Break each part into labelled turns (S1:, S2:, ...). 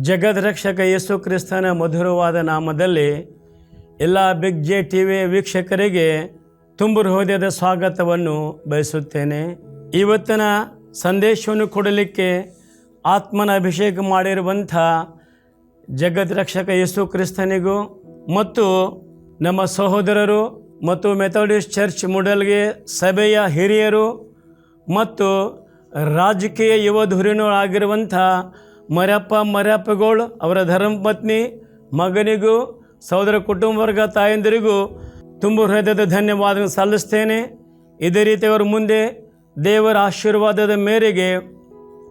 S1: ಜಗದ್ರಕ್ಷಕ ಯೇಸು ಕ್ರಿಸ್ತನ ಮಧುರವಾದ ನಾಮದಲ್ಲಿ ಎಲ್ಲ ಬಿಗ್ ಜೆ ಟಿ ವಿ ವೀಕ್ಷಕರಿಗೆ ತುಂಬು ಹೃದಯದ ಸ್ವಾಗತವನ್ನು ಬಯಸುತ್ತೇನೆ. ಇವತ್ತಿನ ಸಂದೇಶವನ್ನು ಕೊಡಲಿಕ್ಕೆ ಆತ್ಮನ ಅಭಿಷೇಕ ಮಾಡಿರುವಂಥ ಜಗದ್ರಕ್ಷಕ ಯೇಸು ಕ್ರಿಸ್ತನಿಗೂ ಮತ್ತು ನಮ್ಮ ಸಹೋದರರು ಮತ್ತು ಮೆಥೋಡಿಸ್ಟ್ ಚರ್ಚ್ ಮೂಡಲ್ಗೆ ಸಭೆಯ ಹಿರಿಯರು ಮತ್ತು ರಾಜಕೀಯ ಯುವ ಧುರೀಣರಾಗಿರುವಂಥ ಮರ್ಯಪ್ಪಗಳು ಅವರ ಧರ್ಮಪತ್ನಿ ಮಗನಿಗೂ ಸಹೋದರ ಕುಟುಂಬ ವರ್ಗ ತಾಯಂದಿರಿಗೂ ತುಂಬ ಹೃದಯದ ಧನ್ಯವಾದ ಸಲ್ಲಿಸ್ತೇನೆ. ಇದೇ ರೀತಿ ಅವರ ಮುಂದೆ ದೇವರ ಆಶೀರ್ವಾದದ ಮೇರೆಗೆ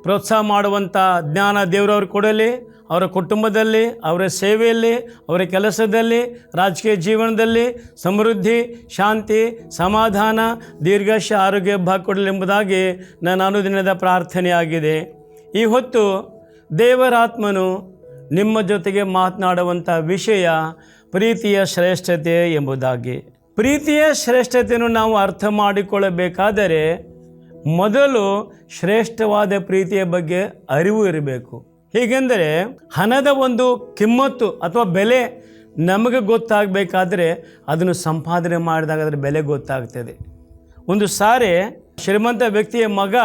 S1: ಪ್ರೋತ್ಸಾಹ ಮಾಡುವಂಥ ಜ್ಞಾನ ದೇವರವ್ರು ಕೊಡಲಿ. ಅವರ ಕುಟುಂಬದಲ್ಲಿ, ಅವರ ಸೇವೆಯಲ್ಲಿ, ಅವರ ಕೆಲಸದಲ್ಲಿ, ರಾಜಕೀಯ ಜೀವನದಲ್ಲಿ ಸಮೃದ್ಧಿ, ಶಾಂತಿ, ಸಮಾಧಾನ, ದೀರ್ಘಾಶ ಆರೋಗ್ಯ ಭಾಗ ಕೊಡಲಿ ಎಂಬುದಾಗಿ ನನ್ನ ಅನುದಿನದ ಪ್ರಾರ್ಥನೆಯಾಗಿದೆ. ಈ ಹೊತ್ತು ದೇವರಾತ್ಮನು ನಿಮ್ಮ ಜೊತೆಗೆ ಮಾತನಾಡುವಂಥ ವಿಷಯ ಪ್ರೀತಿಯ ಶ್ರೇಷ್ಠತೆ ಎಂಬುದಾಗಿ. ಪ್ರೀತಿಯ ಶ್ರೇಷ್ಠತೆಯನ್ನು ನಾವು ಅರ್ಥ ಮಾಡಿಕೊಳ್ಳಬೇಕಾದರೆ ಮೊದಲು ಶ್ರೇಷ್ಠವಾದ ಪ್ರೀತಿಯ ಬಗ್ಗೆ ಅರಿವು ಇರಬೇಕು. ಹೀಗೆಂದರೆ ಹಣದ ಒಂದು ಕಿಮ್ಮತ್ತು ಅಥವಾ ಬೆಲೆ ನಮಗೆ ಗೊತ್ತಾಗಬೇಕಾದ್ರೆ ಅದನ್ನು ಸಂಪಾದನೆ ಮಾಡಿದಾಗ ಅದರ ಬೆಲೆ ಗೊತ್ತಾಗ್ತದೆ. ಒಂದು ಸಾರಿ ಶ್ರೀಮಂತ ವ್ಯಕ್ತಿಯ ಮಗ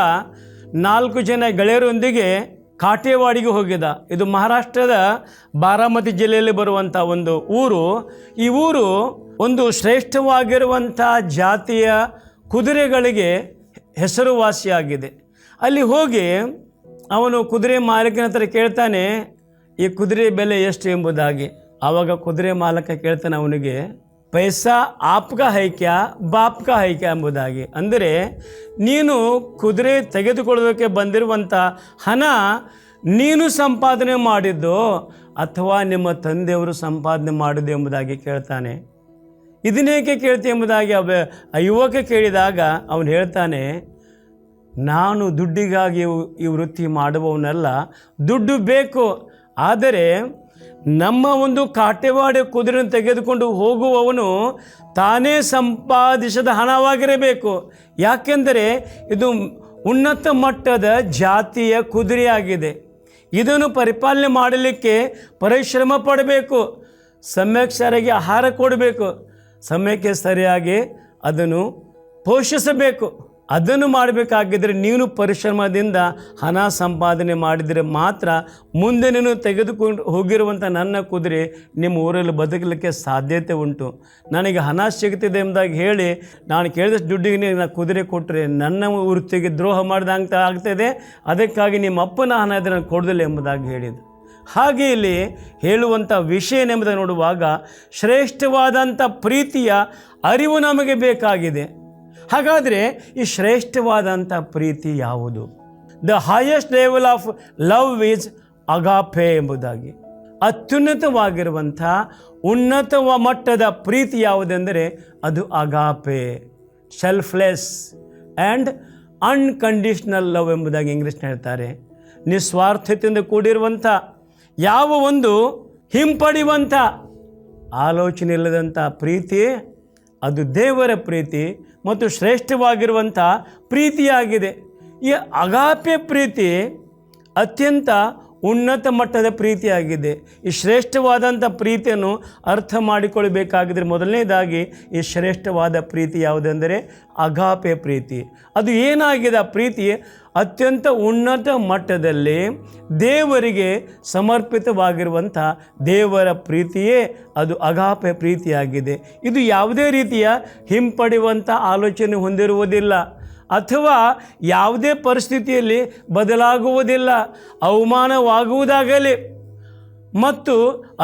S1: 4 ಜನ ಗೆಳೆಯರೊಂದಿಗೆ ಕಾಟೇವಾಡಿಗೆ ಹೋಗಿದ್ದ. ಇದು ಮಹಾರಾಷ್ಟ್ರದ ಬಾರಾಮತಿ ಜಿಲ್ಲೆಯಲ್ಲಿ ಬರುವಂಥ ಒಂದು ಊರು. ಈ ಊರು ಒಂದು ಶ್ರೇಷ್ಠವಾಗಿರುವಂಥ ಜಾತಿಯ ಕುದುರೆಗಳಿಗೆ ಹೆಸರುವಾಸಿಯಾಗಿದೆ. ಅಲ್ಲಿ ಹೋಗಿ ಅವನು ಕುದುರೆ ಮಾಲೀಕನ ಹತ್ರ ಕೇಳ್ತಾನೆ, ಈ ಕುದುರೆ ಬೆಲೆ ಎಷ್ಟು ಎಂಬುದಾಗಿ. ಆವಾಗ ಕುದುರೆ ಮಾಲಕ ಕೇಳ್ತಾನೆ ಅವನಿಗೆ, ಪೈಸಾ ಆಪ್ಕ ಹೈಕ್ಯಾ ಬಾಪ್ಕ ಹೈಕ್ಯಾ ಎಂಬುದಾಗಿ. ಅಂದರೆ ನೀನು ಕುದುರೆ ತೆಗೆದುಕೊಳ್ಳೋದಕ್ಕೆ ಬಂದಿರುವಂಥ ಹಣ ನೀನು ಸಂಪಾದನೆ ಮಾಡಿದ್ದು ಅಥವಾ ನಿಮ್ಮ ತಂದೆಯವರು ಸಂಪಾದನೆ ಮಾಡಿದ್ದು ಎಂಬುದಾಗಿ ಕೇಳ್ತಾನೆ. ಇದನ್ನೇಕೆ ಕೇಳ್ತೀವಿ ಎಂಬುದಾಗಿ ಆ ಯುವಕ ಕೇಳಿದಾಗ ಅವನು ಹೇಳ್ತಾನೆ, ನಾನು ದುಡ್ಡಿಗಾಗಿ ಈ ವೃತ್ತಿ ಮಾಡುವವನಲ್ಲ, ದುಡ್ಡು ಬೇಕು, ಆದರೆ ನಮ್ಮ ಒಂದು ಕಾಟೇವಾಡಿ ಕುದುರೆಯನ್ನು ತೆಗೆದುಕೊಂಡು ಹೋಗುವವನು ತಾನೇ ಸಂಪಾದಿಸಿದ ಹಣವಾಗಿರಬೇಕು. ಯಾಕೆಂದರೆ ಇದು ಉನ್ನತ ಮಟ್ಟದ ಜಾತಿಯ ಕುದುರೆಯಾಗಿದೆ. ಇದನ್ನು ಪರಿಪಾಲನೆ ಮಾಡಲಿಕ್ಕೆ ಪರಿಶ್ರಮ ಪಡಬೇಕು, ಸಮಯಕ್ಕೆ ಸರಿಯಾಗಿ ಆಹಾರ ಕೊಡಬೇಕು, ಸಮಯಕ್ಕೆ ಸರಿಯಾಗಿ ಅದನ್ನು ಪೋಷಿಸಬೇಕು. ಅದನ್ನು ಮಾಡಬೇಕಾಗಿದ್ದರೆ ನೀನು ಪರಿಶ್ರಮದಿಂದ ಹಣ ಸಂಪಾದನೆ ಮಾಡಿದರೆ ಮಾತ್ರ ಮುಂದೆ ನೀನು ತೆಗೆದುಕೊಂಡು ಹೋಗಿರುವಂಥ ನನ್ನ ಕುದುರೆ ನಿಮ್ಮ ಊರಲ್ಲಿ ಬದುಕಲಿಕ್ಕೆ ಸಾಧ್ಯತೆ ಉಂಟು. ನನಗೆ ಹಣ ಸಿಗ್ತಿದೆ ಎಂಬುದಾಗಿ ಹೇಳಿ ನಾನು ಕೇಳಿದಷ್ಟು ದುಡ್ಡಿಗೆ ನಾನು ಕುದುರೆ ಕೊಟ್ಟರೆ ನನ್ನ ವೃತ್ತಿಗೆ ದ್ರೋಹ ಮಾಡಿದಂತ ಆಗ್ತದೆ. ಅದಕ್ಕಾಗಿ ನಿಮ್ಮ ಅಪ್ಪನ ಹಣ ಇದ್ದರೆ ನಾನು ಕೊಡೋದಿಲ್ಲ ಎಂಬುದಾಗಿ ಹೇಳಿದ್ದು. ಹಾಗೆ ಇಲ್ಲಿ ಹೇಳುವಂಥ ವಿಷಯ ಎಂಬುದನ್ನು ನೋಡುವಾಗ ಶ್ರೇಷ್ಠವಾದಂಥ ಪ್ರೀತಿಯ ಅರಿವು ನಮಗೆ ಬೇಕಾಗಿದೆ. ಹಾಗಾದರೆ ಈ ಶ್ರೇಷ್ಠವಾದಂಥ ಪ್ರೀತಿ ಯಾವುದು? The highest level of love is agape ಎಂಬುದಾಗಿ. ಅತ್ಯುನ್ನತವಾಗಿರುವಂಥ ಉನ್ನತ ಮಟ್ಟದ ಪ್ರೀತಿ ಯಾವುದೆಂದರೆ ಅದು ಅಗಾಪೆ, ಸೆಲ್ಫ್ಲೆಸ್ ಆ್ಯಂಡ್ ಅನ್ಕಂಡೀಷ್ನಲ್ ಲವ್ ಎಂಬುದಾಗಿ ಇಂಗ್ಲೀಷ್ನ ಹೇಳ್ತಾರೆ. ನಿಸ್ವಾರ್ಥತೆಯಿಂದ ಕೂಡಿರುವಂಥ, ಯಾವ ಒಂದು ಹಿಂಪಡೆಯುವಂಥ ಆಲೋಚನೆ ಇಲ್ಲದಂಥ ಪ್ರೀತಿ ಅದು ದೇವರ ಪ್ರೀತಿ ಮತ್ತು ಶ್ರೇಷ್ಠವಾಗಿರುವಂಥ ಪ್ರೀತಿಯಾಗಿದೆ. ಈ ಅಗಾಪೆ ಪ್ರೀತಿ ಅತ್ಯಂತ ಉನ್ನತ ಮಟ್ಟದ ಪ್ರೀತಿಯಾಗಿದೆ. ಈ ಶ್ರೇಷ್ಠವಾದಂಥ ಪ್ರೀತಿಯನ್ನು ಅರ್ಥ ಮಾಡಿಕೊಳ್ಳಬೇಕಾಗಿದ್ದರೆ ಮೊದಲನೇದಾಗಿ ಈ ಶ್ರೇಷ್ಠವಾದ ಪ್ರೀತಿ ಯಾವುದೆಂದರೆ ಅಗಾಪೆ ಪ್ರೀತಿ. ಅದು ಏನಾಗಿದೆ? ಆ ಪ್ರೀತಿ ಅತ್ಯಂತ ಉನ್ನತ ಮಟ್ಟದಲ್ಲಿ ದೇವರಿಗೆ ಸಮರ್ಪಿತವಾಗಿರುವಂಥ ದೇವರ ಪ್ರೀತಿಯೇ ಅದು ಅಗಾಪೆ ಪ್ರೀತಿಯಾಗಿದೆ. ಇದು ಯಾವುದೇ ರೀತಿಯ ಹಿಂಪಡೆಯುವಂಥ ಆಲೋಚನೆ ಹೊಂದಿರುವುದಿಲ್ಲ ಅಥವಾ ಯಾವುದೇ ಪರಿಸ್ಥಿತಿಯಲ್ಲಿ ಬದಲಾಗುವುದಿಲ್ಲ, ಅವಮಾನವಾಗುವುದಾಗಲಿ ಮತ್ತು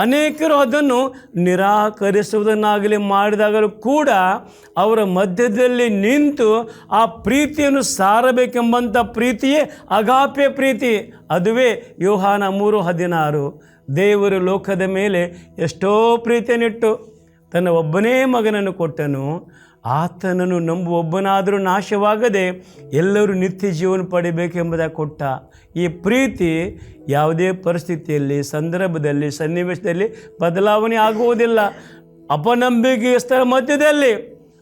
S1: ಅನೇಕರು ಅದನ್ನು ನಿರಾಕರಿಸುವುದನ್ನಾಗಲಿ ಮಾಡಿದಾಗಲೂ ಕೂಡ ಅವರ ಮಧ್ಯದಲ್ಲಿ ನಿಂತು ಆ ಪ್ರೀತಿಯನ್ನು ಸಾರಬೇಕೆಂಬಂಥ ಪ್ರೀತಿಯೇ ಅಗಾಪೆ ಪ್ರೀತಿ. ಅದುವೇ ಯೋಹಾನ 3:16, ದೇವರು ಲೋಕದ ಮೇಲೆ ಎಷ್ಟೋ ಪ್ರೀತಿಯನ್ನಿಟ್ಟು ತನ್ನ ಒಬ್ಬನೇ ಮಗನನ್ನು ಕೊಟ್ಟನು, ಆತನನ್ನು ನಂಬುವೊಬ್ಬನಾದರೂ ನಾಶವಾಗದೆ ಎಲ್ಲರೂ ನಿತ್ಯ ಜೀವನ ಪಡಿಬೇಕೆಂಬುದಾಗಿ ಕೊಟ್ಟ. ಈ ಪ್ರೀತಿ ಯಾವುದೇ ಪರಿಸ್ಥಿತಿಯಲ್ಲಿ, ಸಂದರ್ಭದಲ್ಲಿ, ಸನ್ನಿವೇಶದಲ್ಲಿ ಬದಲಾವಣೆ ಆಗುವುದಿಲ್ಲ. ಅಪನಂಬಿಕೆಯಸ್ಥರ ಮಧ್ಯದಲ್ಲಿ,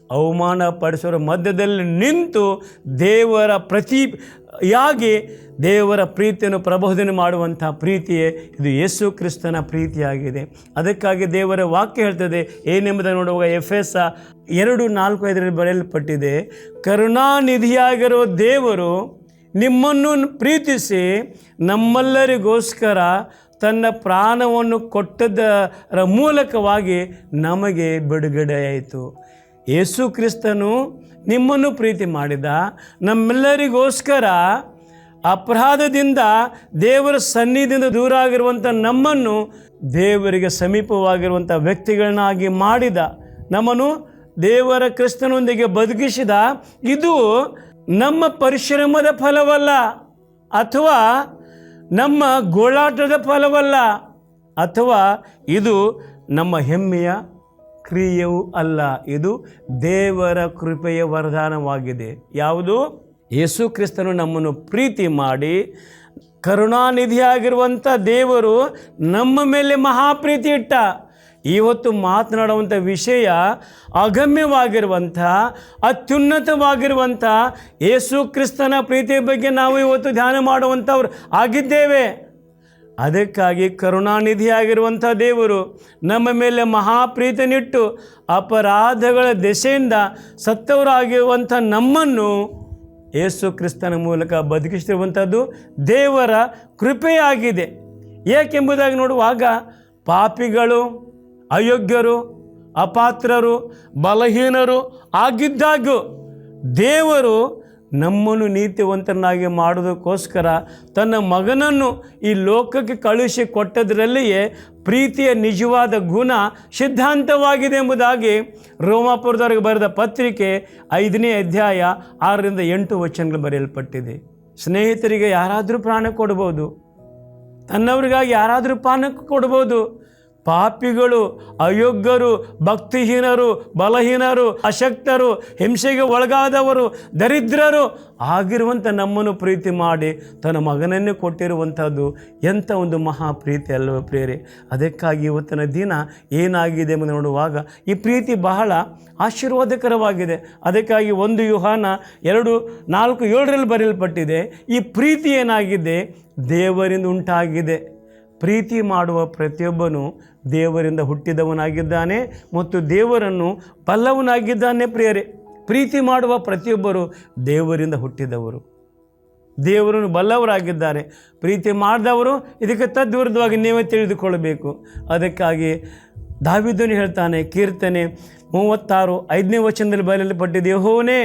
S1: ಅವಮಾನ ಪಡಿಸೋರ ಮಧ್ಯದಲ್ಲಿ ನಿಂತು ದೇವರ ಯಾಗಿ ದೇವರ ಪ್ರೀತಿಯನ್ನು ಪ್ರಬೋಧನೆ ಮಾಡುವಂಥ ಪ್ರೀತಿಯೇ ಇದು ಯೇಸು ಕ್ರಿಸ್ತನ ಪ್ರೀತಿಯಾಗಿದೆ. ಅದಕ್ಕಾಗಿ ದೇವರ ವಾಕ್ಯ ಹೇಳ್ತದೆ ಏನೆಂಬುದನ್ನು ನೋಡುವಾಗ ಎಫೆಸ 2:4-5 ಬರೆಯಲ್ಪಟ್ಟಿದೆ, ಕರುಣಾನಿಧಿಯಾಗಿರುವ ದೇವರು ನಿಮ್ಮನ್ನು ಪ್ರೀತಿಸಿ ನಮ್ಮೆಲ್ಲರಿಗೋಸ್ಕರ ತನ್ನ ಪ್ರಾಣವನ್ನು ಕೊಟ್ಟದರ ಮೂಲಕವಾಗಿ ನಮಗೆ ಬಿಡುಗಡೆಯಾಯಿತು. ಯೇಸು ಕ್ರಿಸ್ತನು ನಿಮ್ಮನ್ನು ಪ್ರೀತಿ ಮಾಡಿದ, ನಮ್ಮೆಲ್ಲರಿಗೋಸ್ಕರ ಅಪರಾಧದಿಂದ ದೇವರ ಸನ್ನಿಧಿಯಿಂದ ದೂರ ಆಗಿರುವಂಥ ನಮ್ಮನ್ನು ದೇವರಿಗೆ ಸಮೀಪವಾಗಿರುವಂಥ ವ್ಯಕ್ತಿಗಳನ್ನಾಗಿ ಮಾಡಿದ, ನಮ್ಮನ್ನು ದೇವರ ಕ್ರಿಸ್ತನೊಂದಿಗೆ ಬದುಕಿಸಿದ. ಇದು ನಮ್ಮ ಪರಿಶ್ರಮದ ಫಲವಲ್ಲ, ಅಥವಾ ನಮ್ಮ ಗೋಳಾಟದ ಫಲವಲ್ಲ, ಅಥವಾ ಇದು ನಮ್ಮ ಹೆಮ್ಮೆಯ ಕ್ರಿಯೆಯೂ ಅಲ್ಲ. ಇದು ದೇವರ ಕೃಪೆಯ ವರದಾನವಾಗಿದೆ. ಯಾವುದು? ಯೇಸು ಕ್ರಿಸ್ತನು ನಮ್ಮನ್ನು ಪ್ರೀತಿ ಮಾಡಿ, ಕರುಣಾನಿಧಿಯಾಗಿರುವಂಥ ದೇವರು ನಮ್ಮ ಮೇಲೆ ಮಹಾಪ್ರೀತಿ ಇಟ್ಟ. ಇವತ್ತು ಮಾತನಾಡುವಂಥ ವಿಷಯ ಅಗಮ್ಯವಾಗಿರುವಂಥ, ಅತ್ಯುನ್ನತವಾಗಿರುವಂಥ ಯೇಸು ಕ್ರಿಸ್ತನ ಪ್ರೀತಿಯ ಬಗ್ಗೆ ನಾವು ಇವತ್ತು ಧ್ಯಾನ ಮಾಡುವಂಥವ್ರು ಆಗಿದ್ದೇವೆ. ಅದಕ್ಕಾಗಿ ಕರುಣಾನಿಧಿಯಾಗಿರುವಂಥ ದೇವರು ನಮ್ಮ ಮೇಲೆ ಮಹಾಪ್ರೀತಿನಿಟ್ಟು ಅಪರಾಧಗಳ ದೆಸೆಯಿಂದ ಸತ್ತವರಾಗಿರುವಂಥ ನಮ್ಮನ್ನು ಯೇಸು ಕ್ರಿಸ್ತನ ಮೂಲಕ ಬದುಕಿಸಿರುವಂಥದ್ದು ದೇವರ ಕೃಪೆಯಾಗಿದೆ. ಏಕೆಂಬುದಾಗಿ ನೋಡುವಾಗ ಪಾಪಿಗಳು, ಅಯೋಗ್ಯರು, ಅಪಾತ್ರರು, ಬಲಹೀನರು ಆಗಿದ್ದಾಗೂ ದೇವರು ನಮ್ಮನ್ನು ನೀತಿವಂತನಾಗಿ ಮಾಡೋದಕ್ಕೋಸ್ಕರ ತನ್ನ ಮಗನನ್ನು ಈ ಲೋಕಕ್ಕೆ ಕಳುಹಿಸಿ ಕೊಟ್ಟದರಲ್ಲಿಯೇ ಪ್ರೀತಿಯ ನಿಜವಾದ ಗುಣ ಸಿದ್ಧಾಂತವಾಗಿದೆ ಎಂಬುದಾಗಿ ರೋಮಾಪುರದವರಿಗೆ ಬರೆದ ಪತ್ರಿಕೆ 5ನೇ ಅಧ್ಯಾಯ 6-8 ಬರೆಯಲ್ಪಟ್ಟಿದೆ. ಸ್ನೇಹಿತರಿಗೆ ಯಾರಾದರೂ ಪ್ರಾಣ ಕೊಡ್ಬೋದು, ತನ್ನವರಿಗಾಗಿ ಯಾರಾದರೂ ಪ್ರಾಣ ಕೊಡ್ಬೋದು. ಪಾಪಿಗಳು, ಅಯೋಗ್ಯರು, ಭಕ್ತಿಹೀನರು, ಬಲಹೀನರು, ಅಶಕ್ತರು, ಹಿಂಸೆಗೆ ಒಳಗಾದವರು, ದರಿದ್ರರು ಆಗಿರುವಂಥ ನಮ್ಮನ್ನು ಪ್ರೀತಿ ಮಾಡಿ ತನ್ನ ಮಗನನ್ನೇ ಕೊಟ್ಟಿರುವಂಥದ್ದು ಎಂಥ ಒಂದು ಮಹಾ ಪ್ರೀತಿ ಅಲ್ಲವೇ ಪ್ರಿಯರೇ. ಅದಕ್ಕಾಗಿ ಇವತ್ತಿನ ದಿನ ಏನಾಗಿದೆ ಎಂದು ನೋಡುವಾಗ ಈ ಪ್ರೀತಿ ಬಹಳ ಆಶೀರ್ವಾದಕರವಾಗಿದೆ. ಅದಕ್ಕಾಗಿ 1 ಯೋಹಾನ 2:4-7 ಬರೆಯಲ್ಪಟ್ಟಿದೆ, ಈ ಪ್ರೀತಿ ಏನಾಗಿದೆ? ದೇವರಿಂದ ಉಂಟಾಗಿದೆ. ಪ್ರೀತಿ ಮಾಡುವ ಪ್ರತಿಯೊಬ್ಬನು ದೇವರಿಂದ ಹುಟ್ಟಿದವನಾಗಿದ್ದಾನೆ ಮತ್ತು ದೇವರನ್ನು ಬಲ್ಲವನಾಗಿದ್ದಾನೆ. ಪ್ರಿಯರೇ, ಪ್ರೀತಿ ಮಾಡುವ ಪ್ರತಿಯೊಬ್ಬರು ದೇವರಿಂದ ಹುಟ್ಟಿದವರು, ದೇವರನ್ನು ಬಲ್ಲವರಾಗಿದ್ದಾರೆ. ಪ್ರೀತಿ ಮಾಡಿದವರು ಇದಕ್ಕೆ ತದ್ವಿರುದ್ಧವಾಗಿ ನೀವೇ ತಿಳಿದುಕೊಳ್ಳಬೇಕು. ಅದಕ್ಕಾಗಿ ದಾವೀದನು ಹೇಳ್ತಾನೆ, ಕೀರ್ತನೆ 36:5 ಬರೆಯಲ್ಪಟ್ಟಿದೆ, ಯೆಹೋವನೇ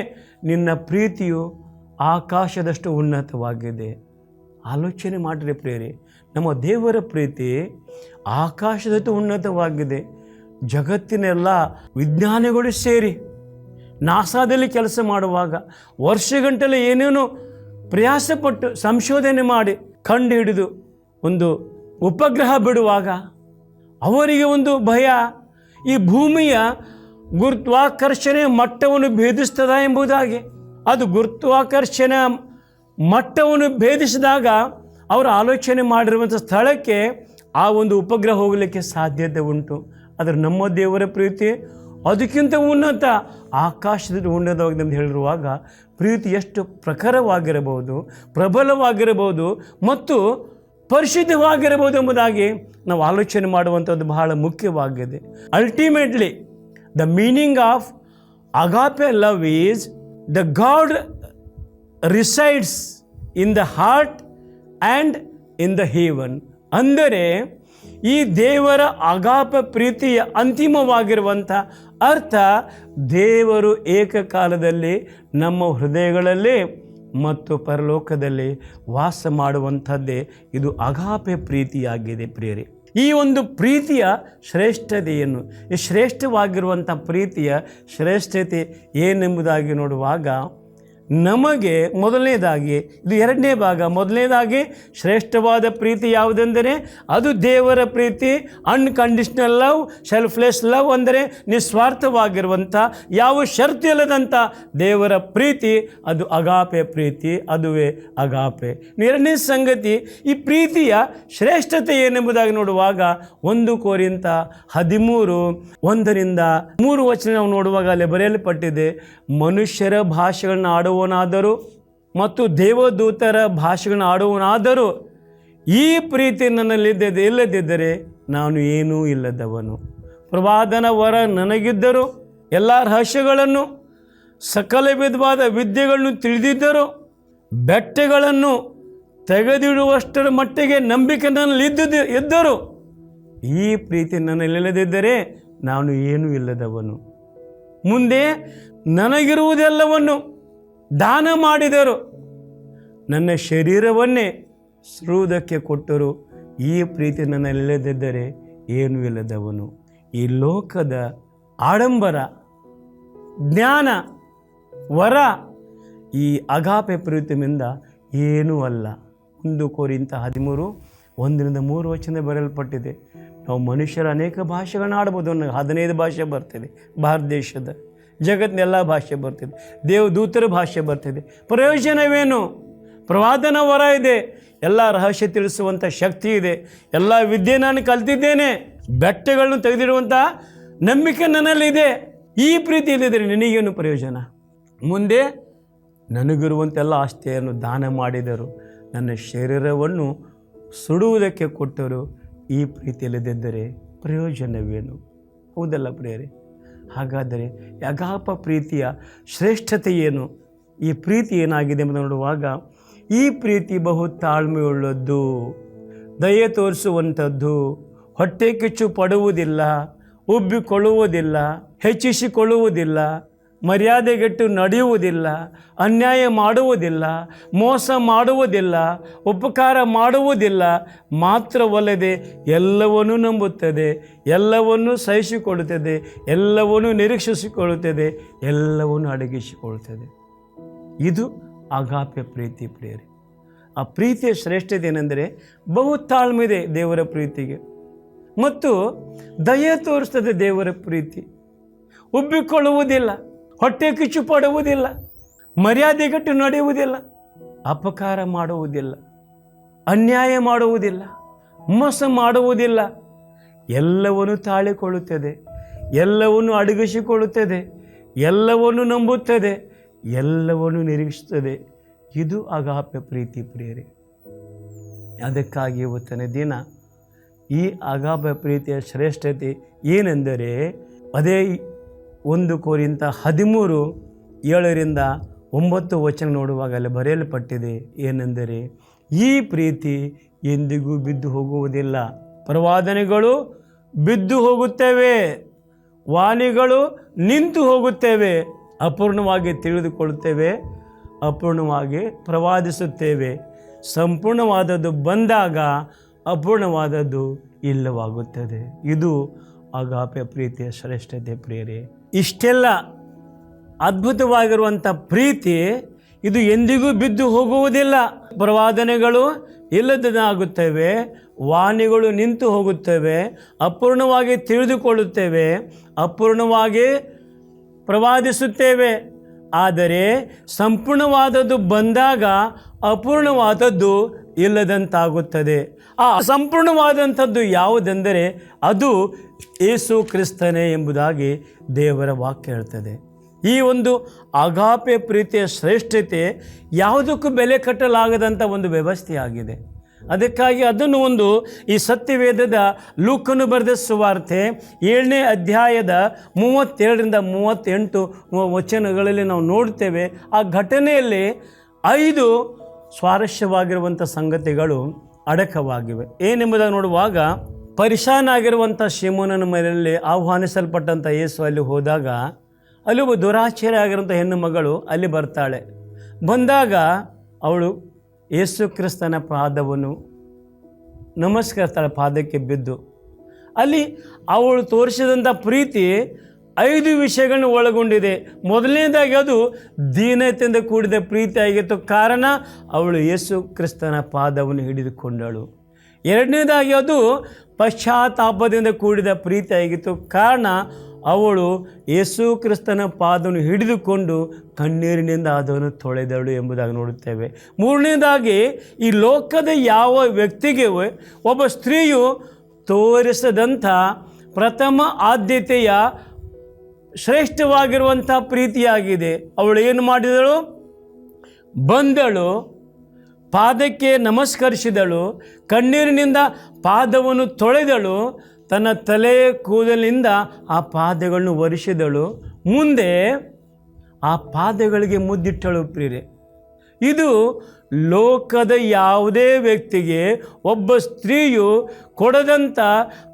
S1: ನಿನ್ನ ಪ್ರೀತಿಯು ಆಕಾಶದಷ್ಟು ಉನ್ನತವಾಗಿದೆ. ಆಲೋಚನೆ ಮಾಡಿರಿ ಪ್ರಿಯರೇ, ನಮ್ಮ ದೇವರ ಪ್ರೀತಿ ಆಕಾಶದಷ್ಟು ಉನ್ನತವಾಗಿದೆ. ಜಗತ್ತಿನೆಲ್ಲ ವಿಜ್ಞಾನಿಗಳು ಸೇರಿ ನಾಸಾದಲ್ಲಿ ಕೆಲಸ ಮಾಡುವಾಗ ವರ್ಷಗಂಟಲೆ ಏನೇನೋ ಪ್ರಯಾಸಪಟ್ಟು ಸಂಶೋಧನೆ ಮಾಡಿ ಕಂಡು ಹಿಡಿದು ಒಂದು ಉಪಗ್ರಹ ಬಿಡುವಾಗ ಅವರಿಗೆ ಒಂದು ಭಯ, ಈ ಭೂಮಿಯ ಗುರುತ್ವಾಕರ್ಷಣೆ ಮಟ್ಟವನ್ನು ಭೇದಿಸ್ತದ ಎಂಬುದಾಗಿ. ಅದು ಗುರುತ್ವಾಕರ್ಷಣೆ ಮಟ್ಟವನ್ನು ಭೇದಿಸಿದಾಗ ಅವರು ಆಲೋಚನೆ ಮಾಡಿರುವಂಥ ಸ್ಥಳಕ್ಕೆ ಆ ಒಂದು ಉಪಗ್ರಹ ಹೋಗಲಿಕ್ಕೆ ಸಾಧ್ಯತೆ ಉಂಟು. ಆದರೆ ನಮ್ಮ ದೇವರ ಪ್ರೀತಿ ಅದಕ್ಕಿಂತ ಉನ್ನತ, ಆಕಾಶದ ಉನ್ನತವಾಗಿದೆ ಅಂತ ಹೇಳಿರುವಾಗ ಪ್ರೀತಿ ಎಷ್ಟು ಪ್ರಖರವಾಗಿರಬಹುದು, ಪ್ರಬಲವಾಗಿರಬಹುದು ಮತ್ತು ಪರಿಶುದ್ಧವಾಗಿರಬಹುದು ಎಂಬುದಾಗಿ ನಾವು ಆಲೋಚನೆ ಮಾಡುವಂಥದ್ದು ಬಹಳ ಮುಖ್ಯವಾಗಿದೆ. Ultimately the meaning of agape love is the god resides in the heart and in the heaven. ಅಂದರೆ ಈ ದೇವರ ಅಗಾಪ ಪ್ರೀತಿಯ ಅಂತಿಮವಾಗಿರುವಂಥ ಅರ್ಥ ದೇವರು ಏಕಕಾಲದಲ್ಲಿ ನಮ್ಮ ಹೃದಯಗಳಲ್ಲಿ ಮತ್ತು ಪರಲೋಕದಲ್ಲಿ ವಾಸ ಮಾಡುವಂಥದ್ದೇ ಇದು ಅಗಾಪೆ ಪ್ರೀತಿಯಾಗಿದೆ ಪ್ರಿಯರೇ. ಈ ಒಂದು ಪ್ರೀತಿಯ ಶ್ರೇಷ್ಠತೆಯನ್ನು, ಈ ಶ್ರೇಷ್ಠವಾಗಿರುವಂಥ ಪ್ರೀತಿಯ ಶ್ರೇಷ್ಠತೆ ಏನೆಂಬುದಾಗಿ ನೋಡುವಾಗ ನಮಗೆ ಮೊದಲನೇದಾಗಿ, ಇದು 2ನೇ ಭಾಗ, ಮೊದಲನೇದಾಗಿ ಶ್ರೇಷ್ಠವಾದ ಪ್ರೀತಿ ಯಾವುದೆಂದರೆ ಅದು ದೇವರ ಪ್ರೀತಿ, ಅನ್ಕಂಡೀಷ್ನಲ್ ಲವ್, ಸೆಲ್ಫ್ಲೆಸ್ ಲವ್, ಅಂದರೆ ನಿಸ್ವಾರ್ಥವಾಗಿರುವಂಥ ಯಾವ ಷರತ್ತು ಇಲ್ಲದಂಥ ದೇವರ ಪ್ರೀತಿ, ಅದು ಅಗಾಪೆ ಪ್ರೀತಿ, ಅದುವೇ ಅಗಾಪೆ. 2ನೇ ಸಂಗತಿ, ಈ ಪ್ರೀತಿಯ ಶ್ರೇಷ್ಠತೆ ಏನೆಂಬುದಾಗಿ ನೋಡುವಾಗ 1 ಕೊರಿಂಥ 13:1-3 ನಾವು ನೋಡುವಾಗ ಅಲ್ಲಿ ಬರೆಯಲ್ಪಟ್ಟಿದೆ, ಮನುಷ್ಯರ ಭಾಷೆಗಳನ್ನ ಆಡುವವನಾದರೂ ಮತ್ತು ದೇವದೂತರ ಭಾಷೆಗಳನ್ನು ಆಡುವನಾದರೂ ಈ ಪ್ರೀತಿ ನನ್ನಲ್ಲಿ ಇಲ್ಲದಿದ್ದರೆ ನಾನು ಏನೂ ಇಲ್ಲದವನು. ಪ್ರವಾದನ ವರ ನನಗಿದ್ದರೂ, ಎಲ್ಲ ರಹಸ್ಯಗಳನ್ನು ಸಕಲ ವಿಧವಾದ ವಿದ್ಯೆಗಳನ್ನು ತಿಳಿದಿದ್ದರೂ, ಬೆಟ್ಟಗಳನ್ನು ತೆಗೆದಿಡುವಷ್ಟರ ಮಟ್ಟಿಗೆ ನಂಬಿಕೆ ನನ್ನಲ್ಲಿ ಇದ್ದರೂ ಈ ಪ್ರೀತಿ ನನ್ನಲ್ಲಿಲ್ಲದಿದ್ದರೆ ನಾನು ಏನೂ ಇಲ್ಲದವನು. ಮುಂದೆ ನನಗಿರುವುದೆಲ್ಲವನ್ನು ದಾನ ಮಾಡಿದರು, ನನ್ನ ಶರೀರವನ್ನೇ ಸುಡುವುದಕ್ಕೆ ಕೊಟ್ಟರು, ಈ ಪ್ರೀತಿ ನನ್ನಲ್ಲಿಲ್ಲದಿದ್ದರೆ ಏನೂ ಇಲ್ಲದವನು. ಈ ಲೋಕದ ಆಡಂಬರ, ಜ್ಞಾನ, ವರ ಈ ಅಗಾಪೆ ಪ್ರೀತಿಯಿಂದ ಏನೂ ಅಲ್ಲ. 1 ಕೊರಿಂಥ 13:1-3 ಬರೆಯಲ್ಪಟ್ಟಿದೆ. ನಾವು ಮನುಷ್ಯರ ಅನೇಕ ಭಾಷೆಗಳನ್ನ ಆಡ್ಬೋದು. 15 ಭಾಷೆ ಬರ್ತಿದೆ, ಭಾರತ ದೇಶದ, ಜಗತ್ತಿನ ಎಲ್ಲ ಭಾಷೆ ಬರ್ತಿದೆ, ದೇವದೂತರ ಭಾಷೆ ಬರ್ತಿದೆ. ಪ್ರಯೋಜನವೇನು? ಪ್ರವಾದನ ವರ ಇದೆ, ಎಲ್ಲ ರಹಸ್ಯ ತಿಳಿಸುವಂಥ ಶಕ್ತಿ ಇದೆ, ಎಲ್ಲ ವಿದ್ಯೆ ನಾನು ಕಲ್ತಿದ್ದೇನೆ, ಬೆಟ್ಟಗಳನ್ನು ತೆಗೆದಿಡುವಂಥ ನಂಬಿಕೆ ನನ್ನಲ್ಲಿದೆ. ಈ ಪ್ರೀತಿ ಇಲ್ಲದಿದ್ದರೆ ನಿನಗೇನು ಪ್ರಯೋಜನ? ಮುಂದೆ ನನಗಿರುವಂತೆಲ್ಲ ಆಸ್ತಿಯನ್ನು ದಾನ ಮಾಡಿದರು, ನನ್ನ ಶರೀರವನ್ನು ಸುಡುವುದಕ್ಕೆ ಕೊಟ್ಟರು, ಈ ಪ್ರೀತಿ ಇಲ್ಲದಿದ್ದರೆ ಪ್ರಯೋಜನವೇನು? ಹೌದಲ್ಲ ಪ್ರಿಯರೇ? ಹಾಗಾದರೆ ಅಗಾಪ ಪ್ರೀತಿಯ ಶ್ರೇಷ್ಠತೆ ಏನು? ಈ ಪ್ರೀತಿ ಏನಾಗಿದೆ ಎಂದು ನೋಡುವಾಗ, ಈ ಪ್ರೀತಿ ಬಹು ತಾಳ್ಮೆಯುಳ್ಳದ್ದು, ದಯೆ ತೋರಿಸುವಂಥದ್ದು, ಹೊಟ್ಟೆ ಕಿಚ್ಚು ಪಡುವುದಿಲ್ಲ, ಉಬ್ಬಿಕೊಳ್ಳುವುದಿಲ್ಲ, ಹೆಚ್ಚಿಸಿಕೊಳ್ಳುವುದಿಲ್ಲ, ಮರ್ಯಾದೆಗೆಟ್ಟು ನಡೆಯುವುದಿಲ್ಲ, ಅನ್ಯಾಯ ಮಾಡುವುದಿಲ್ಲ, ಮೋಸ ಮಾಡುವುದಿಲ್ಲ, ಉಪಕಾರ ಮಾಡುವುದಿಲ್ಲ, ಮಾತ್ರವಲ್ಲದೆ ಎಲ್ಲವನ್ನೂ ನಂಬುತ್ತದೆ, ಎಲ್ಲವನ್ನೂ ಸಹಿಸಿಕೊಳ್ಳುತ್ತದೆ, ಎಲ್ಲವನ್ನೂ ನಿರೀಕ್ಷಿಸಿಕೊಳ್ಳುತ್ತದೆ, ಎಲ್ಲವನ್ನೂ ಅಡಗಿಸಿಕೊಳ್ಳುತ್ತದೆ. ಇದು ಅಗಾಪೆ ಪ್ರೀತಿ ಪ್ರಿಯರೇ. ಆ ಪ್ರೀತಿಯ ಶ್ರೇಷ್ಠತೆ ಏನೆಂದರೆ ಬಹು ತಾಳ್ಮೆದೆ ದೇವರ ಪ್ರೀತಿಗೆ, ಮತ್ತು ದಯೆ ತೋರಿಸ್ತದೆ ದೇವರ ಪ್ರೀತಿ. ಉಬ್ಬಿಕೊಳ್ಳುವುದಿಲ್ಲ, ಹೊಟ್ಟೆ ಕಿಚ್ಚು ಪಡುವುದಿಲ್ಲ, ಮರ್ಯಾದೆಗೆಟ್ಟು ನಡೆಯುವುದಿಲ್ಲ, ಅಪಕಾರ ಮಾಡುವುದಿಲ್ಲ, ಅನ್ಯಾಯ ಮಾಡುವುದಿಲ್ಲ, ಮೋಸ ಮಾಡುವುದಿಲ್ಲ, ಎಲ್ಲವನ್ನೂ ತಾಳಿಕೊಳ್ಳುತ್ತದೆ, ಎಲ್ಲವನ್ನೂ ಅಡಗಿಸಿಕೊಳ್ಳುತ್ತದೆ, ಎಲ್ಲವನ್ನೂ ನಂಬುತ್ತದೆ, ಎಲ್ಲವನ್ನೂ ನಿರೀಕ್ಷಿಸುತ್ತದೆ. ಇದು ಅಗಾಪೆ ಪ್ರೀತಿ ಪ್ರಿಯರೇ. ಅದಕ್ಕಾಗಿ ಇವತ್ತಿನ ದಿನ ಈ ಅಗಾಪೆ ಪ್ರೀತಿಯ ಶ್ರೇಷ್ಠತೆ ಏನೆಂದರೆ, ಅದೇ 1 ಕೊರಿಂಥ 13:7-9 ನೋಡುವಾಗ ಅಲ್ಲಿ ಬರೆಯಲ್ಪಟ್ಟಿದೆ. ಏನೆಂದರೆ, ಈ ಪ್ರೀತಿ ಎಂದಿಗೂ ಬಿದ್ದು ಹೋಗುವುದಿಲ್ಲ. ಪ್ರವಾದನೆಗಳು ಬಿದ್ದು ಹೋಗುತ್ತವೆ, ವಾಣಿಗಳು ನಿಂತು ಹೋಗುತ್ತವೆ, ಅಪೂರ್ಣವಾಗಿ ತಿಳಿದುಕೊಳ್ಳುತ್ತೇವೆ, ಅಪೂರ್ಣವಾಗಿ ಪ್ರವಾದಿಸುತ್ತೇವೆ. ಸಂಪೂರ್ಣವಾದದ್ದು ಬಂದಾಗ ಅಪೂರ್ಣವಾದದ್ದು ಇಲ್ಲವಾಗುತ್ತದೆ. ಇದು ಅಗಾಪೆ ಪ್ರೀತಿಯ ಶ್ರೇಷ್ಠತೆ ಪ್ರಿಯರೇ. ಇಷ್ಟೆಲ್ಲ ಅದ್ಭುತವಾಗಿರುವಂಥ ಪ್ರೀತಿ ಇದು ಎಂದಿಗೂ ಬಿದ್ದು ಹೋಗುವುದಿಲ್ಲ. ಪ್ರವಾದನೆಗಳು ಇಲ್ಲದಾಗುತ್ತವೆ, ವಾಣಿಗಳು ನಿಂತು ಹೋಗುತ್ತವೆ, ಅಪೂರ್ಣವಾಗಿ ತಿಳಿದುಕೊಳ್ಳುತ್ತೇವೆ, ಅಪೂರ್ಣವಾಗಿ ಪ್ರವಾದಿಸುತ್ತೇವೆ. ಆದರೆ ಸಂಪೂರ್ಣವಾದದ್ದು ಬಂದಾಗ ಅಪೂರ್ಣವಾದದ್ದು ಇಲ್ಲದಂತಾಗುತ್ತದೆ. ಆ ಸಂಪೂರ್ಣವಾದಂಥದ್ದು ಯಾವುದೆಂದರೆ ಅದು ಯೇಸು ಕ್ರಿಸ್ತನೇ ಎಂಬುದಾಗಿ ದೇವರ ವಾಕ್ಯ ಹೇಳ್ತದೆ. ಈ ಒಂದು ಅಗಾಪೆ ಪ್ರೀತಿಯ ಶ್ರೇಷ್ಠತೆ ಯಾವುದಕ್ಕೂ ಬೆಲೆ ಕಟ್ಟಲಾಗದಂಥ ಒಂದು ವ್ಯವಸ್ಥೆಯಾಗಿದೆ. ಅದಕ್ಕಾಗಿ ಅದನ್ನು ಈ ಸತ್ಯವೇದದ ಲೂಕನು ಬರೆದ ಸುವಾರ್ತೆ 7ನೇ ಅಧ್ಯಾಯದ 37-38 ನಾವು ನೋಡ್ತೇವೆ. ಆ ಘಟನೆಯಲ್ಲಿ 5 ಸ್ವಾರಸ್ಯವಾಗಿರುವಂಥ ಸಂಗತಿಗಳು ಅಡಕವಾಗಿವೆ. ಏನೆಂಬುದಾಗಿ ನೋಡುವಾಗ, ಪರಿಶಾನಾಗಿರುವಂಥ ಶೀಮೋನನ ಮನೆಯಲ್ಲಿ ಆಹ್ವಾನಿಸಲ್ಪಟ್ಟಂಥ ಯೇಸು ಅಲ್ಲಿ ಹೋದಾಗ ಅಲ್ಲಿ ಒಬ್ಬ ದುರಾಚಾರ್ಯ ಆಗಿರುವಂಥ ಹೆಣ್ಣು ಮಗಳು ಅಲ್ಲಿ ಬರ್ತಾಳೆ. ಬಂದಾಗ ಅವಳು ಯೇಸು ಕ್ರಿಸ್ತನ ಪಾದವನ್ನು ನಮಸ್ಕರಿಸ್ತಾಳೆ, ಪಾದಕ್ಕೆ ಬಿದ್ದು. ಅಲ್ಲಿ ಅವಳು ತೋರಿಸಿದಂಥ ಪ್ರೀತಿ 5 ವಿಷಯಗಳನ್ನು ಒಳಗೊಂಡಿದೆ. ಮೊದಲನೇದಾಗಿ ಅದು ದೀನತೆಯಿಂದ ಕೂಡಿದ ಪ್ರೀತಿ ಆಗಿತ್ತು, ಕಾರಣ ಅವಳು ಯೇಸು ಕ್ರಿಸ್ತನ ಪಾದವನ್ನು ಹಿಡಿದುಕೊಂಡಳು. ಎರಡನೇದಾಗಿ ಅದು ಪಶ್ಚಾತ್ತಾಪದಿಂದ ಕೂಡಿದ ಪ್ರೀತಿ ಆಗಿತ್ತು, ಕಾರಣ ಅವಳು ಯೇಸು ಕ್ರಿಸ್ತನ ಪಾದವನ್ನು ಹಿಡಿದುಕೊಂಡು ಕಣ್ಣೀರಿನಿಂದ ಅದನ್ನು ತೊಳೆದಳು ಎಂಬುದಾಗಿ ನೋಡುತ್ತೇವೆ. ಮೂರನೇದಾಗಿ ಈ ಲೋಕದ ಯಾವ ವ್ಯಕ್ತಿಗೆ ಒಬ್ಬ ಸ್ತ್ರೀಯು ತೋರಿಸದಂಥ ಪ್ರಥಮ ಆದ್ಯತೆಯ ಶ್ರೇಷ್ಠವಾಗಿರುವಂಥ ಪ್ರೀತಿಯಾಗಿದೆ. ಅವಳು ಏನು ಮಾಡಿದಳು? ಬಂದಳು, ಪಾದಕ್ಕೆ ನಮಸ್ಕರಿಸಿದಳು, ಕಣ್ಣೀರಿನಿಂದ ಪಾದವನ್ನು ತೊಳೆದಳು, ತನ್ನ ತಲೆ ಕೂದಲಿನಿಂದ ಆ ಪಾದಗಳನ್ನು ಒರೆಸಿದಳು, ಮುಂದೆ ಆ ಪಾದಗಳಿಗೆ ಮುದ್ದಿಟ್ಟಳು. ಪ್ರಿಯರೇ, ಇದು ಲೋಕದ ಯಾವುದೇ ವ್ಯಕ್ತಿಗೆ ಒಬ್ಬ ಸ್ತ್ರೀಯು ಕೊಡದಂಥ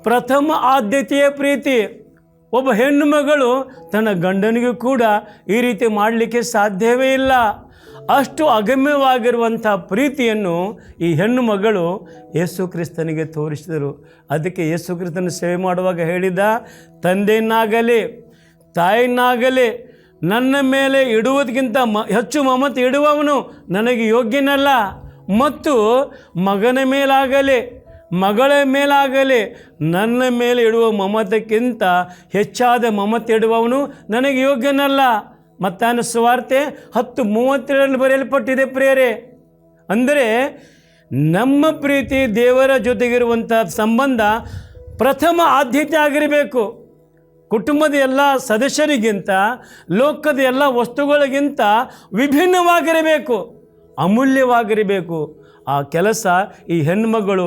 S1: ಪ್ರಥಮ ಆದ್ಯತೆಯ ಪ್ರೀತಿ. ಒಬ್ಬ ಹೆಣ್ಣು ಮಗಳು ತನ್ನ ಗಂಡನಿಗೂ ಕೂಡ ಈ ರೀತಿ ಮಾಡಲಿಕ್ಕೆ ಸಾಧ್ಯವೇ ಇಲ್ಲ. ಅಷ್ಟು ಅಗಮ್ಯವಾಗಿರುವಂಥ ಪ್ರೀತಿಯನ್ನು ಈ ಹೆಣ್ಣು ಮಗಳು ಯೇಸು ಕ್ರಿಸ್ತನಿಗೆ ತೋರಿಸಿದರು. ಅದಕ್ಕೆ ಯೇಸು ಕ್ರಿಸ್ತನ ಸೇವೆ ಮಾಡುವಾಗ ಹೇಳಿದ, ತಂದೆಯನ್ನಾಗಲಿ ತಾಯಿಯನ್ನಾಗಲಿ ನನ್ನ ಮೇಲೆ ಇಡುವುದಕ್ಕಿಂತ ಹೆಚ್ಚು ಮಮತೆ ಇಡುವವನು ನನಗೆ ಯೋಗ್ಯನಲ್ಲ, ಮತ್ತು ಮಗನ ಮೇಲಾಗಲಿ ಮಗಳ ಮೇಲಾಗಲಿ ನನ್ನ ಮೇಲೆ ಇಡುವ ಮಮತೆಗಿಂತ ಹೆಚ್ಚಾದ ಮಮತೆ ಇಡುವವನು ನನಗೆ ಯೋಗ್ಯನಲ್ಲ. ಮತ್ತಾಯನ ಸುವಾರ್ತೆ 10:32 ಬರೆಯಲ್ಪಟ್ಟಿದೆ. ಪ್ರಿಯರೇ, ಅಂದರೆ ನಮ್ಮ ಪ್ರೀತಿ ದೇವರ ಜೊತೆಗಿರುವಂಥ ಸಂಬಂಧ ಪ್ರಥಮ ಆದ್ಯತೆ ಆಗಿರಬೇಕು. ಕುಟುಂಬದ ಎಲ್ಲ ಸದಸ್ಯರಿಗಿಂತ, ಲೋಕದ ಎಲ್ಲ ವಸ್ತುಗಳಿಗಿಂತ ವಿಭಿನ್ನವಾಗಿರಬೇಕು, ಅಮೂಲ್ಯವಾಗಿರಬೇಕು. ಆ ಕೆಲಸ ಈ ಹೆಣ್ಣುಮಗಳು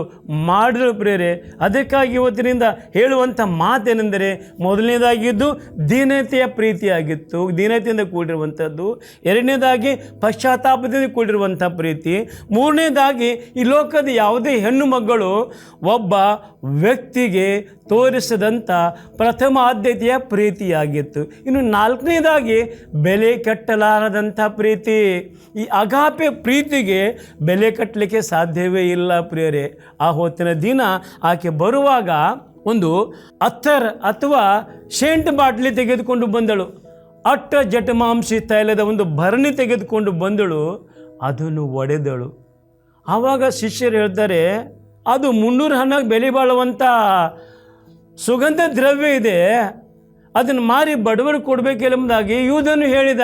S1: ಮಾಡಿದ್ರು. ಪ್ರಿಯರೇ, ಅದಕ್ಕಾಗಿ ಇವತ್ತಿನಿಂದ ಹೇಳುವಂಥ ಮಾತೇನೆಂದರೆ, ಮೊದಲನೇದಾಗಿದ್ದು ದೀನತೆಯ ಪ್ರೀತಿಯಾಗಿತ್ತು, ದೀನತೆಯಿಂದ ಕೂಡಿರುವಂಥದ್ದು. ಎರಡನೇದಾಗಿ ಪಶ್ಚಾತ್ತಾಪದಿಂದ ಕೂಡಿರುವಂಥ ಪ್ರೀತಿ. ಮೂರನೇದಾಗಿ ಈ ಲೋಕದ ಯಾವುದೇ ಹೆಣ್ಣು ಮಗಳು ಒಬ್ಬ ವ್ಯಕ್ತಿಗೆ ತೋರಿಸದಂಥ ಪ್ರಥಮ ಆದ್ಯತೆಯ ಪ್ರೀತಿಯಾಗಿತ್ತು. ಇನ್ನು ನಾಲ್ಕನೇದಾಗಿ ಬೆಲೆ ಕಟ್ಟಲಾರದಂಥ ಪ್ರೀತಿ. ಈ ಅಗಾಪೆ ಪ್ರೀತಿಗೆ ಬೆಲೆ ಕಟ್ಟಲಿಕ್ಕೆ ಸಾಧ್ಯವೇ ಇಲ್ಲ. ಪ್ರಿಯರೇ, ಆ ಹೊತ್ತಿನ ದಿನ ಆಕೆ ಬರುವಾಗ ಒಂದು ಅತ್ತರ್ ಅಥವಾ ಶೇಂಟ್ ಬಾಟ್ಲಿ ತೆಗೆದುಕೊಂಡು ಬಂದಳು. ಅಟ್ಟ ಜಟಮಾಂಸಿ ತೈಲದ ಒಂದು ಭರಣಿ ತೆಗೆದುಕೊಂಡು ಬಂದಳು, ಅದನ್ನು ಒಡೆದಳು. ಆವಾಗ ಶಿಷ್ಯರು ಹೇಳ್ತಾರೆ, ಅದು 300 ಹಣ ಬೆಲೆ ಬಾಳುವಂಥ ಸುಗಂಧ ದ್ರವ್ಯ ಇದೆ, ಅದನ್ನು ಮಾರಿ ಬಡವರು ಕೊಡಬೇಕೆಂಬುದಾಗಿ ಯೂದನು ಹೇಳಿದ.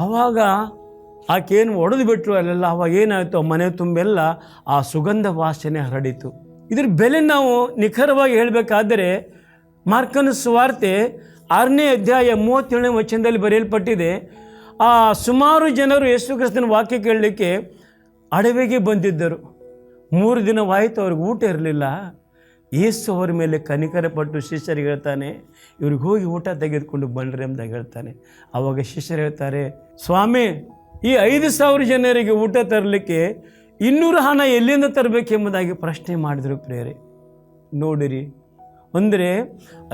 S1: ಆವಾಗ ಆಕೆಯನ್ನು ಒಡೆದು ಬಿಟ್ಟರು. ಅಲ್ಲೆಲ್ಲ ಆವಾಗ ಏನಾಯಿತು, ಮನೆ ತುಂಬೆಲ್ಲ ಆ ಸುಗಂಧ ವಾಸನೆ ಹರಡಿತು. ಇದ್ರ ಬೆಲೆ ನಾವು ನಿಖರವಾಗಿ ಹೇಳಬೇಕಾದರೆ ಮಾರ್ಕನ ಸುವಾರ್ತೆ 6ನೇ ಅಧ್ಯಾಯ 37ನೇ ವಚನದಲ್ಲಿ ಬರೆಯಲ್ಪಟ್ಟಿದೆ. ಆ ಸುಮಾರು ಜನರು ಯೇಸು ಕ್ರಿಸ್ತನ ವಾಕ್ಯ ಕೇಳಲಿಕ್ಕೆ ಅಡವಿಗೆ ಬಂದಿದ್ದರು. 3 ದಿನವಾಯಿತು, ಅವ್ರಿಗೆ ಊಟ ಇರಲಿಲ್ಲ. ಯೇಸು ಅವರ ಮೇಲೆ ಕನಿಕರಪಟ್ಟು ಶಿಷ್ಯರಿಗೆ ಹೇಳ್ತಾನೆ, ಇವ್ರಿಗೆ ಹೋಗಿ ಊಟ ತೆಗೆದುಕೊಂಡು ಬನ್ನಿರಿ ಎಂಬುದಾಗಿ ಹೇಳ್ತಾನೆ. ಆವಾಗ ಶಿಷ್ಯರು ಹೇಳ್ತಾರೆ, ಸ್ವಾಮಿ, ಈ 5,000 ಜನರಿಗೆ ಊಟ ತರಲಿಕ್ಕೆ 200 ಹಣ ಎಲ್ಲಿಂದ ತರಬೇಕೆಂಬುದಾಗಿ ಪ್ರಶ್ನೆ ಮಾಡಿದರು. ಪ್ರಿಯರೇ, ನೋಡಿರಿ, ಅಂದರೆ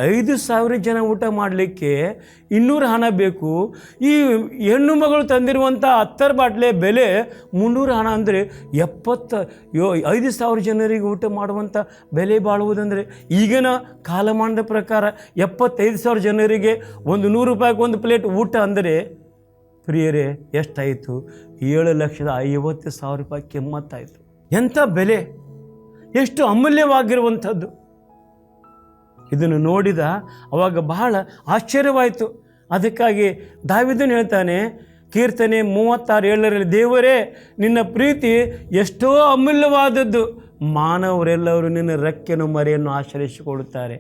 S1: 5,000 ಜನ ಊಟ ಮಾಡಲಿಕ್ಕೆ 200 ಹಣ ಬೇಕು. ಈ ಹೆಣ್ಣು ಮಗಳು ತಂದಿರುವಂಥ 10 ಬಾಟ್ಲೆ ಬೆಲೆ 300 ಹಣ. ಅಂದರೆ 5,000 ಜನರಿಗೆ ಊಟ ಮಾಡುವಂಥ ಬೆಲೆ ಬಾಳುವುದಂದರೆ ಈಗಿನ ಕಾಲಮಾನದ ಪ್ರಕಾರ 75,000 ಜನರಿಗೆ ಒಂದು 100 ರೂಪಾಯಿಗೆ ಒಂದು ಪ್ಲೇಟ್ ಊಟ ಅಂದರೆ ಪ್ರಿಯರೇ ಎಷ್ಟಾಯಿತು? 7,50,000 ರೂಪಾಯಿ ಕೆಮ್ಮತ್ತಾಯಿತು. ಎಂಥ ಬೆಲೆ, ಎಷ್ಟು ಅಮೂಲ್ಯವಾಗಿರುವಂಥದ್ದು. ಇದನ್ನು ನೋಡಿದ ಅವಾಗ ಬಹಳ ಆಶ್ಚರ್ಯವಾಯಿತು. ಅದಕ್ಕಾಗಿ ದಾವೀದನು ಹೇಳ್ತಾನೆ, ಕೀರ್ತನೆ 36:7, ದೇವರೇ, ನಿನ್ನ ಪ್ರೀತಿ ಎಷ್ಟೋ ಅಮೂಲ್ಯವಾದದ್ದು, ಮಾನವರೆಲ್ಲರೂ ನಿನ್ನ ರೆಕ್ಕೆಯನ್ನು ಮರೆಯನ್ನು ಆಶ್ರಯಿಸಿಕೊಳ್ಳುತ್ತಾರೆ.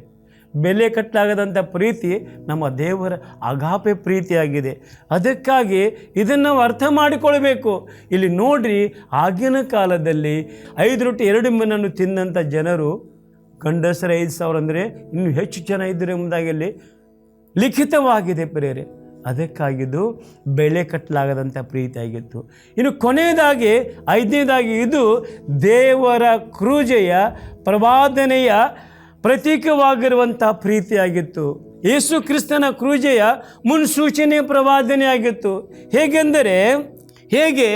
S1: ಬೆಲೆ ಕಟ್ಟಲಾಗದಂಥ ಪ್ರೀತಿ ನಮ್ಮ ದೇವರ ಅಗಾಪೆ ಪ್ರೀತಿಯಾಗಿದೆ. ಅದಕ್ಕಾಗಿ ಇದನ್ನು ನಾವು ಅರ್ಥ ಮಾಡಿಕೊಳ್ಬೇಕು. ಇಲ್ಲಿ ನೋಡ್ರಿ, ಆಗಿನ ಕಾಲದಲ್ಲಿ 5 ರೊಟ್ಟಿ 2 ಮೀನನ್ನು ತಿಂದಂಥ ಜನರು ಗಂಡಸರ 5,000 ಅಂದರೆ ಇನ್ನೂ ಹೆಚ್ಚು ಜನ ಇದ್ದರು ಎಂಬುದಾಗಿ ಅಲ್ಲಿ ಲಿಖಿತವಾಗಿದೆ. ಪ್ರಿಯರೇ, ಅದಕ್ಕಾಗಿದ್ದು ಬೆಲೆ ಕಟ್ಟಲಾಗದಂಥ ಪ್ರೀತಿಯಾಗಿತ್ತು. ಇನ್ನು ಕೊನೆಯದಾಗಿ 5ನೇದಾಗಿ ಇದು ದೇವರ ಕ್ರೂಜೆಯ ಪ್ರವಾದನೆಯ ಪ್ರತೀಕವಾಗಿರುವಂಥ ಪ್ರೀತಿಯಾಗಿತ್ತು. ಯೇಸು ಕ್ರಿಸ್ತನ ಕ್ರೂಜೆಯ ಮುನ್ಸೂಚನೆ ಪ್ರವಾದನೆಯಾಗಿತ್ತು. ಹೇಗೆ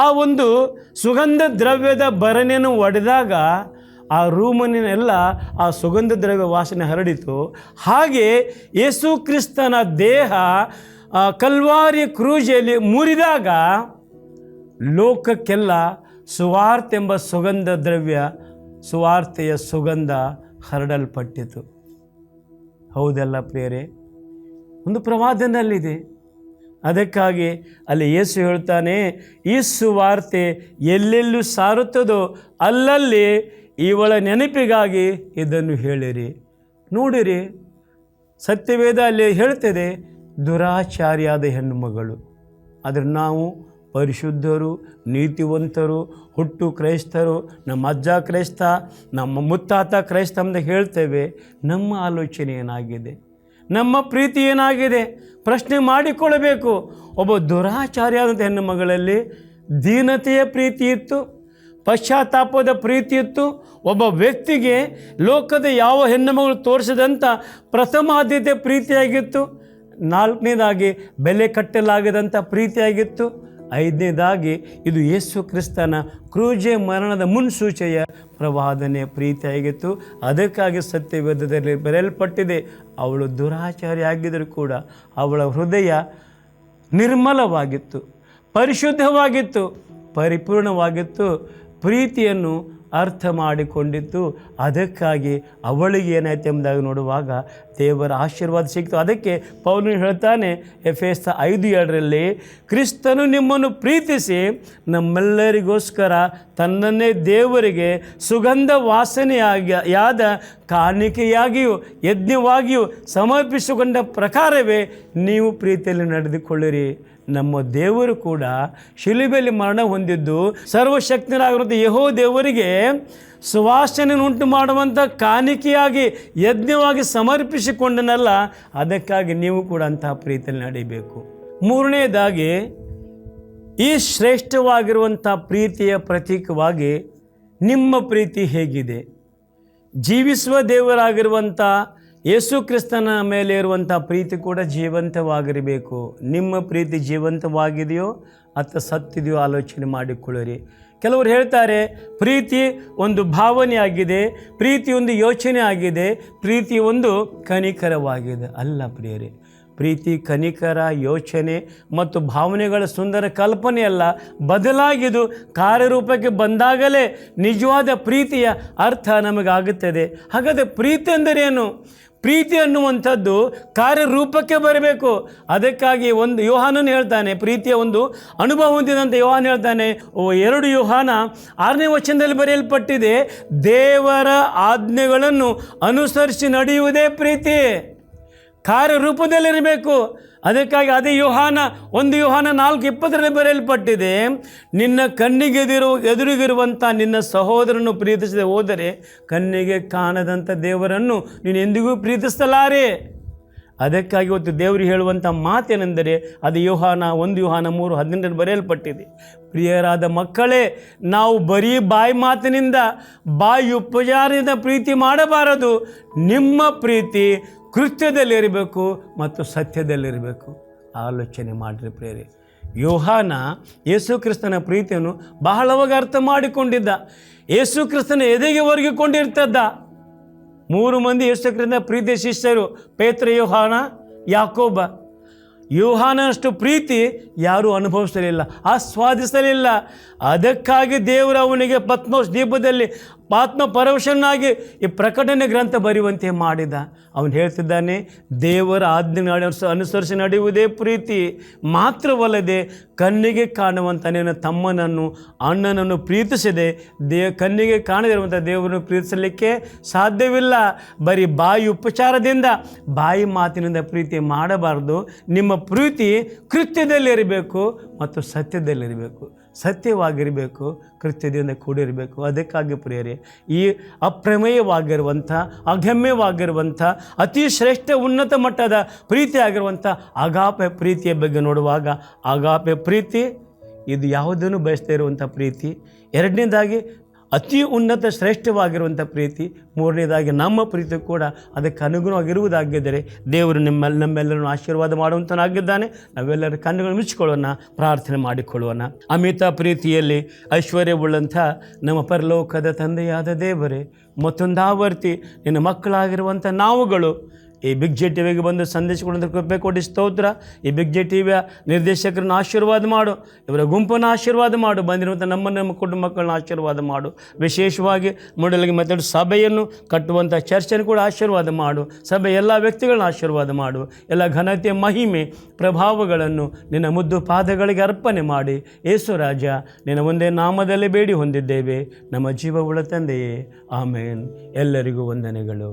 S1: ಆ ಒಂದು ಸುಗಂಧ ದ್ರವ್ಯದ ಭರಣಿಯನ್ನು ಒಡೆದಾಗ ಆ ರೂಮನೆಲ್ಲ ಆ ಸುಗಂಧ ದ್ರವ್ಯ ವಾಸನೆ ಹರಡಿತು, ಹಾಗೆ ಯೇಸು ಕ್ರಿಸ್ತನ ದೇಹ ಕಲ್ವಾರಿ ಕ್ರೂಜೆಯಲ್ಲಿ ಮುರಿದಾಗ ಲೋಕಕ್ಕೆಲ್ಲ ಸುವಾರ್ತೆ ಎಂಬ ಸುಗಂಧ ದ್ರವ್ಯ, ಸುವಾರ್ತೆಯ ಸುಗಂಧ ಹರಡಲ್ಪಟ್ಟಿತು. ಹೌದಲ್ಲ ಪ್ರಿಯರೇ? ಒಂದು ಪ್ರವಾದನಲ್ಲಿದೆ. ಅದಕ್ಕಾಗಿ ಅಲ್ಲಿ ಯೇಸು ಹೇಳ್ತಾನೆ, ಈ ಸುವಾರ್ತೆ ಎಲ್ಲೆಲ್ಲೂ ಸಾರುತ್ತದೋ ಅಲ್ಲಲ್ಲಿ ಇವಳ ನೆನಪಿಗಾಗಿ ಇದನ್ನು ಹೇಳಿರಿ. ನೋಡಿರಿ, ಸತ್ಯವೇದ ಅಲ್ಲಿ ಹೇಳ್ತದೆ ದುರಾಚಾರಿಯಾದ ಹೆಣ್ಣು ಮಗಳು. ಆದರೆ ನಾವು ಪರಿಶುದ್ಧರು, ನೀತಿವಂತರು, ಹುಟ್ಟು ಕ್ರೈಸ್ತರು, ನಮ್ಮ ಅಜ್ಜ ಕ್ರೈಸ್ತ, ನಮ್ಮ ಮುತ್ತಾತ ಕ್ರೈಸ್ತ ಅಂತ ಹೇಳ್ತೇವೆ. ನಮ್ಮ ಆಲೋಚನೆ ಏನಾಗಿದೆ? ನಮ್ಮ ಪ್ರೀತಿ ಏನಾಗಿದೆ? ಪ್ರಶ್ನೆ ಮಾಡಿಕೊಳ್ಳಬೇಕು. ಒಬ್ಬ ದುರಾಚಾರಿಯಾದಂಥ ಹೆಣ್ಣು ಮಗಳಲ್ಲಿ ದೀನತೆಯ ಪ್ರೀತಿ ಇತ್ತು, ಪಶ್ಚಾತ್ತಾಪದ ಪ್ರೀತಿ ಇತ್ತು. ಒಬ್ಬ ವ್ಯಕ್ತಿಗೆ ಲೋಕದ ಯಾವ ಹೆಣ್ಣು ಮಗಳು ತೋರಿಸಿದಂಥ ಪ್ರಥಮ ಆದ್ಯತೆ ಪ್ರೀತಿಯಾಗಿತ್ತು. ನಾಲ್ಕನೇದಾಗಿ ಬೆಲೆ ಕಟ್ಟಲಾಗದಂಥ ಪ್ರೀತಿಯಾಗಿತ್ತು. ಐದನೇದಾಗಿ ಇದು ಯೇಸು ಕ್ರಿಸ್ತನ ಕ್ರೂಜೆ ಮರಣದ ಮುನ್ಸೂಚೆಯ ಪ್ರವಾದನೆ ಪ್ರೀತಿಯಾಗಿತ್ತು. ಅದಕ್ಕಾಗಿ ಸತ್ಯವೇದದಲ್ಲಿ ಬರೆಯಲ್ಪಟ್ಟಿದೆ, ಅವಳು ದುರಾಚಾರಿ ಆಗಿದ್ದರೂ ಕೂಡ ಅವಳ ಹೃದಯ ನಿರ್ಮಲವಾಗಿತ್ತು, ಪರಿಶುದ್ಧವಾಗಿತ್ತು, ಪರಿಪೂರ್ಣವಾಗಿತ್ತು, ಪ್ರೀತಿಯನ್ನು ಅರ್ಥ ಮಾಡಿಕೊಂಡಿತ್ತು. ಅದಕ್ಕಾಗಿ ಅವಳಿಗೆ ಏನಾಯ್ತು ಎಂಬುದಾಗಿ ನೋಡುವಾಗ ದೇವರ ಆಶೀರ್ವಾದ ಸಿಕ್ತು. ಅದಕ್ಕೆ ಪೌಲನು ಹೇಳ್ತಾನೆ ಎಫೆಸ 5:2 ಕ್ರಿಸ್ತನು ನಿಮ್ಮನ್ನು ಪ್ರೀತಿಸಿ ನಮ್ಮೆಲ್ಲರಿಗೋಸ್ಕರ ತನ್ನನ್ನೇ ದೇವರಿಗೆ ಸುಗಂಧ ವಾಸನೆಯಾದ ಕಾಣಿಕೆಯಾಗಿಯೂ ಯಜ್ಞವಾಗಿಯೂ ಸಮರ್ಪಿಸಿಕೊಂಡ ಪ್ರಕಾರವೇ ನೀವು ಪ್ರೀತಿಯಲ್ಲಿ ನಡೆದುಕೊಳ್ಳಿರಿ. ನಮ್ಮ ದೇವರು ಕೂಡ ಶಿಲುಬೆಯಲ್ಲಿ ಮರಣ ಹೊಂದಿದ್ದು ಸರ್ವಶಕ್ತನಾಗಿರುವಂಥ ಯೆಹೋವ ದೇವರಿಗೆ ಸುವಾಸನೆಯುಂಟು ಮಾಡುವಂಥ ಕಾಣಿಕೆಯಾಗಿ ಯಜ್ಞವಾಗಿ ಸಮರ್ಪಿಸಿಕೊಂಡನಲ್ಲ. ಅದಕ್ಕಾಗಿ ನೀವು ಕೂಡ ಅಂತಹ ಪ್ರೀತಿಯಲ್ಲಿ ನಡೆಯಬೇಕು. ಮೂರನೇದಾಗಿ ಈ ಶ್ರೇಷ್ಠವಾಗಿರುವಂಥ ಪ್ರೀತಿಯ ಪ್ರತೀಕವಾಗಿ ನಿಮ್ಮ ಪ್ರೀತಿ ಹೇಗಿದೆ? ಜೀವಿಸುವ ದೇವರಾಗಿರುವಂಥ ಯೇಸು ಕ್ರಿಸ್ತನ ಮೇಲೆ ಇರುವಂಥ ಪ್ರೀತಿ ಕೂಡ ಜೀವಂತವಾಗಿರಬೇಕು. ನಿಮ್ಮ ಪ್ರೀತಿ ಜೀವಂತವಾಗಿದೆಯೋ ಅಥವಾ ಸತ್ತಿದೆಯೋ ಆಲೋಚನೆ ಮಾಡಿಕೊಳ್ಳಿರಿ. ಕೆಲವರು ಹೇಳ್ತಾರೆ ಪ್ರೀತಿ ಒಂದು ಭಾವನೆ ಆಗಿದೆ, ಪ್ರೀತಿ ಒಂದು ಯೋಚನೆ ಆಗಿದೆ, ಪ್ರೀತಿ ಒಂದು ಕನಿಕರವಾಗಿದೆ. ಅಲ್ಲ ಪ್ರಿಯರೇ, ಪ್ರೀತಿ ಕನಿಕರ, ಯೋಚನೆ ಮತ್ತು ಭಾವನೆಗಳ ಸುಂದರ ಕಲ್ಪನೆ ಅಲ್ಲ, ಬದಲಾಗಿದು ಕಾರ್ಯರೂಪಕ್ಕೆ ಬಂದಾಗಲೇ ನಿಜವಾದ ಪ್ರೀತಿಯ ಅರ್ಥ ನಮಗಾಗುತ್ತದೆ. ಹಾಗಾದರೆ ಪ್ರೀತಿ ಎಂದರೇನು? ಪ್ರೀತಿ ಅನ್ನುವಂಥದ್ದು ಕಾರ್ಯರೂಪಕ್ಕೆ ಬರಬೇಕು. ಅದಕ್ಕಾಗಿ ಒಂದು ಯೋಹಾನನು ಹೇಳ್ತಾನೆ, ಪ್ರೀತಿಯ ಒಂದು ಅನುಭವ ಹೊಂದಿದಂಥ ಯೋಹಾನ ಹೇಳ್ತಾನೆ, 2 ಯೋಹಾನ 6ನೇ ವಚನದಲ್ಲಿ ಬರೆಯಲ್ಪಟ್ಟಿದೆ, ದೇವರ ಆಜ್ಞೆಗಳನ್ನು ಅನುಸರಿಸಿ ನಡೆಯುವುದೇ ಪ್ರೀತಿ. ಕಾರ್ಯರೂಪದಲ್ಲಿರಬೇಕು. ಅದಕ್ಕಾಗಿ ಅದೇ ಯೋಹಾನ 1 ಯೋಹಾನ 4:20 ಬರೆಯಲ್ಪಟ್ಟಿದೆ, ನಿನ್ನ ಕಣ್ಣಿಗೆ ಎದುರಿಗಿರುವಂಥ ನಿನ್ನ ಸಹೋದರನ್ನು ಪ್ರೀತಿಸದೆ ಹೋದರೆ ಕಣ್ಣಿಗೆ ಕಾಣದಂಥ ದೇವರನ್ನು ನೀನು ಎಂದಿಗೂ ಪ್ರೀತಿಸಲಾರೆ. ಅದಕ್ಕಾಗಿ ಇವತ್ತು ದೇವರು ಹೇಳುವಂಥ ಮಾತೇನೆಂದರೆ ಅದು ಯೋಹಾನ 1 ಯೋಹಾನ 3:18 ಬರೆಯಲ್ಪಟ್ಟಿದೆ, ಪ್ರಿಯರಾದ ಮಕ್ಕಳೇ, ನಾವು ಬರೀ ಬಾಯಿ ಮಾತಿನಿಂದ ಬಾಯಿ ಉಪಚಾರದಿಂದ ಪ್ರೀತಿ ಮಾಡಬಾರದು. ನಿಮ್ಮ ಪ್ರೀತಿ ಕೃತ್ಯದಲ್ಲಿರಬೇಕು ಮತ್ತು ಸತ್ಯದಲ್ಲಿರಬೇಕು. ಆಲೋಚನೆ ಮಾಡಿರಿ ಪ್ರಿಯರೇ. ಯೋಹಾನ ಯೇಸು ಕ್ರಿಸ್ತನ ಪ್ರೀತಿಯನ್ನು ಬಹಳವಾಗಿ ಅರ್ಥ ಮಾಡಿಕೊಂಡಿದ್ದ. ಯೇಸು ಕ್ರಿಸ್ತನ ಎದೆಗೆ ಒರಗಿಕೊಂಡಿರ್ತದ್ದ. 3 ಮಂದಿ ಯೇಸು ಕ್ರಿಸ್ತನ ಪ್ರೀತಿಯ ಶಿಷ್ಯರು, ಪೇತ್ರ, ಯೋಹಾನ, ಯಾಕೋಬ. ಯೋಹಾನನಷ್ಟು ಪ್ರೀತಿ ಯಾರೂ ಅನುಭವಿಸಲಿಲ್ಲ, ಆಸ್ವಾದಿಸಲಿಲ್ಲ. ಅದಕ್ಕಾಗಿ ದೇವರು ಅವನಿಗೆ ಪತ್ಮೋಸ್ ದ್ವೀಪದಲ್ಲಿ ಆತ್ಮ ಪರವಶನಾಗಿ ಈ ಪ್ರಕಟಣೆ ಗ್ರಂಥ ಬರೆಯುವಂತೆ ಮಾಡಿದ. ಅವನು ಹೇಳ್ತಿದ್ದಾನೆ, ದೇವರ ಆಜ್ಞೆ ಅನುಸರಿಸಿ ನಡೆಯುವುದೇ ಪ್ರೀತಿ. ಮಾತ್ರವಲ್ಲದೆ ಕಣ್ಣಿಗೆ ಕಾಣುವಂಥ ನಿನ್ನ ತಮ್ಮನನ್ನು ಅಣ್ಣನನ್ನು ಪ್ರೀತಿಸದೆ ಕಣ್ಣಿಗೆ ಕಾಣದಿರುವಂಥ ದೇವರನ್ನು ಪ್ರೀತಿಸಲಿಕ್ಕೆ ಸಾಧ್ಯವಿಲ್ಲ. ಬರೀ ಬಾಯಿ ಉಪಚಾರದಿಂದ, ಬಾಯಿ ಮಾತಿನಿಂದ ಪ್ರೀತಿ ಮಾಡಬಾರ್ದು. ನಿಮ್ಮ ಪ್ರೀತಿ ಕೃತ್ಯದಲ್ಲಿರಬೇಕು ಮತ್ತು ಸತ್ಯದಲ್ಲಿರಬೇಕು, ಸತ್ಯವಾಗಿರಬೇಕು, ಕೃತ್ಯದಿಂದ ಕೂಡಿರಬೇಕು. ಅದಕ್ಕಾಗಿ ಪ್ರಿಯರೇ, ಈ ಅಪ್ರಮೇಯವಾಗಿರುವಂಥ, ಅಗಮ್ಯವಾಗಿರುವಂಥ, ಅತಿ ಶ್ರೇಷ್ಠ ಉನ್ನತ ಮಟ್ಟದ ಪ್ರೀತಿ ಆಗಿರುವಂಥ ಅಗಾಪೆ ಪ್ರೀತಿಯ ಬಗ್ಗೆ ನೋಡುವಾಗ, ಅಗಾಪೆ ಪ್ರೀತಿ ಇದು ಯಾವುದನ್ನು ಬಯಸದೇ ಇರುವಂಥ ಪ್ರೀತಿ. ಎರಡನೇದಾಗಿ ಅತಿ ಉನ್ನತ ಶ್ರೇಷ್ಠವಾಗಿರುವಂಥ ಪ್ರೀತಿ. ಮೂರನೇದಾಗಿ ನಮ್ಮ ಪ್ರೀತಿ ಕೂಡ ಅದಕ್ಕೆ ಅನುಗುಣವಾಗಿರುವುದಾಗಿದ್ದರೆ ದೇವರು ನಮ್ಮೆಲ್ಲರನ್ನು ಆಶೀರ್ವಾದ ಮಾಡುವಂತನಾಗಿದ್ದಾನೆ. ನಾವೆಲ್ಲರ ಕಣ್ಣುಗಳನ್ನು ಮುಚ್ಚಿಕೊಳ್ಳೋಣ, ಪ್ರಾರ್ಥನೆ ಮಾಡಿಕೊಳ್ಳೋಣ. ಅಮಿತ ಪ್ರೀತಿಯಲ್ಲಿ ಐಶ್ವರ್ಯವುಳ್ಳಂಥ ನಮ್ಮ ಪರಲೋಕದ ತಂದೆಯಾದ ದೇವರೇ, ಮತ್ತೊಂದಾವರ್ತಿ ನಿನ್ನ ಮಕ್ಕಳಾಗಿರುವಂಥ ನಾವುಗಳು ಈ ಬಿಗ್ ಜೆ ಟಿವಿಗೆ ಬಂದು ಸಂದೇಶಗಳನ್ನು ಕೃಪೆ ಕೊಡಿ, ಸ್ತೋತ್ರ. ಈ ಬಿಗ್ ಜೆ ಟಿವಿಯ ನಿರ್ದೇಶಕರನ್ನು ಆಶೀರ್ವಾದ ಮಾಡು, ಇವರ ಗುಂಪನ್ನು ಆಶೀರ್ವಾದ ಮಾಡು, ಬಂದಿರುವಂಥ ನಮ್ಮ ಕುಟುಂಬ ಮಕ್ಕಳನ್ನ ಆಶೀರ್ವಾದ ಮಾಡು. ವಿಶೇಷವಾಗಿ ಮೊದಲಿಗೆ ಮತ್ತು ಸಭೆಯನ್ನು ಕಟ್ಟುವಂಥ ಚರ್ಚನ್ನು ಕೂಡ ಆಶೀರ್ವಾದ ಮಾಡು. ಸಭೆ ಎಲ್ಲ ವ್ಯಕ್ತಿಗಳನ್ನ ಆಶೀರ್ವಾದ ಮಾಡು. ಎಲ್ಲ ಘನತೆಯ ಮಹಿಮೆ ಪ್ರಭಾವಗಳನ್ನು ನಿನ್ನ ಮುದ್ದು ಪಾದಗಳಿಗೆ ಅರ್ಪಣೆ ಮಾಡಿ, ಯೇಸು ರಾಜ ನಿನ್ನ ಒಂದೇ ನಾಮದಲ್ಲಿ ಬೇಡಿ ಹೊಂದಿದ್ದೇವೆ, ನಮ್ಮ ಜೀವವುಳ್ಳ ತಂದೆಯೇ, ಆಮೇನ್. ಎಲ್ಲರಿಗೂ ವಂದನೆಗಳು.